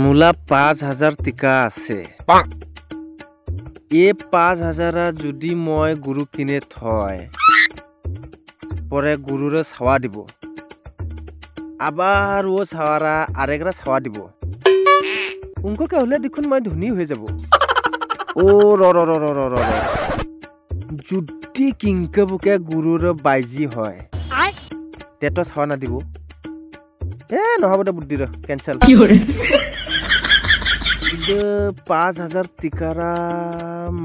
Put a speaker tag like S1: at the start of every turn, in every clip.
S1: মোলা ৫,০০০ টিকা আছে। এই ৫,০০০ যদি মই গুরু কিনে থয় পরে গুরুরে ছাওয়া দিব, আবার ও ছাওয়ারা আরেকরা ছাওয়া দিব, উনককে হলে দেখুন মই ধনী হয়ে যাব। ও র র র র র র যদি কিংকে বুকে গুরুর বাইজি হয় তেতো ছাওয়া না দিব। নহব দে বুদ্ধি র কেনসেল। ৫,০০০ টিকারা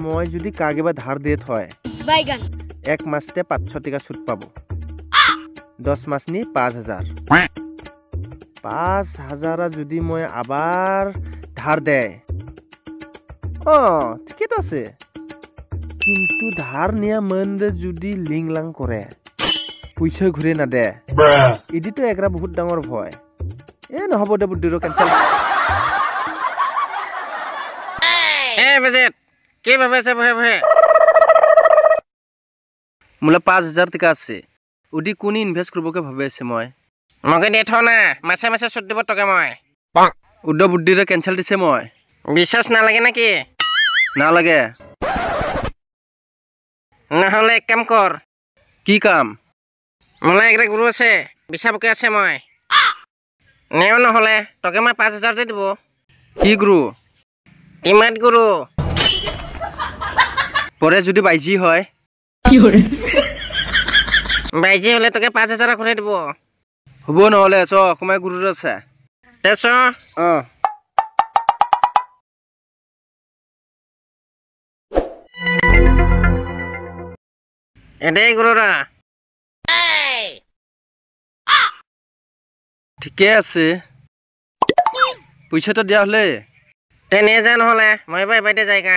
S1: মই যদি কাগেবা ধার দিয়ে থয় এক মাসতে ৫০০ টিকা সুদ পাব। ১০ মাস নি ৫,০০০। ৫,০০০ যদি মই আবার ধার দেয়, ঠিকই তো আছে। কিন্তু ধার নিয়া মন যদি লিংলাং করে পয়সা ঘুরে না দে, এদিতো একরা বহুত ডাঙর ভয়। নহব দে বুদ্ধি র কেনসেল। মোলা ৫,০০০ টিকা আছে। উদি কোনি ইনভেস্ট করবকে ভাবে আছে মই।
S2: মকে দিয়ে থ না, মাসে মাসে সুদ দিব টকা মই।
S1: উদ্দ বুদ্ধিরে কেনসেল দিছে মই।
S2: বিশ্বাস নালাগে নাকি?
S1: নালাগে।
S2: নহলে এক কাম কর।
S1: কি কাম?
S2: মোলা একটা গুরু আছে, বিচাবকে আছে মই। নেও নহলে টকা মই ৫,০০০ দি দিব।
S1: কি গুরু?
S2: টিমাত গুরু।
S1: পরে যদি বাইজি হয়?
S2: বাইজি হলে তোকে ৫,০০০ ঘুরে দিব।
S1: হব নহলে চ অকমাই গুরুর আছে।
S2: তে চ। এটাই গুরুরা।
S1: ঠিকে আছে, পয়সাটা দিয়া হলে
S2: তে নিয়ে যা নহলে, মই এবার বাইতে যাইগা।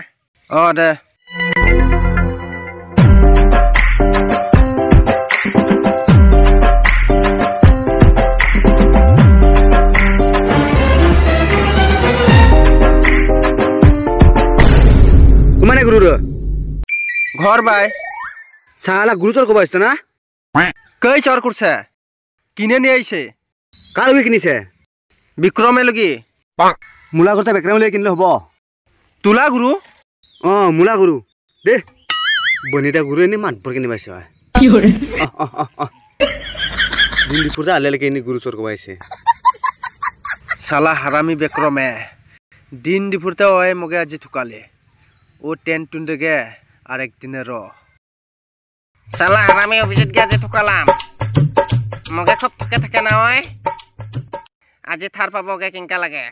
S1: দে।
S3: কুমানে গুরুর
S1: ঘর বাই
S3: সালা গুরু চর কবা আসতো না?
S1: কই চর করছে? কিনে নিয়ে আইছে।
S3: কার লগে কিনিছে?
S1: বিক্রমে লগি।
S3: মূলা করতে বেকরাম লগে কিনলে হব?
S1: তুলা গুরু?
S3: মূলা গুরু দে। বনিতা গুরু এনে মানপুর কিনে পাইছে। দিনপুরতে আলে লেগে এনে গুরু চর কবা আইছে।
S1: সালা হারামি বিক্রমে দিন দিপুরতে ওই মগে আজি ঠুকালে। ও টেন টুন্ডেগে আর একদিনে র।
S2: সালা হারামি অভিজিৎ গে আজি ঠুকালাম। মগে খুব ঠকে থাকে না ওই। আজি থার পাবগে কিংকা লাগে।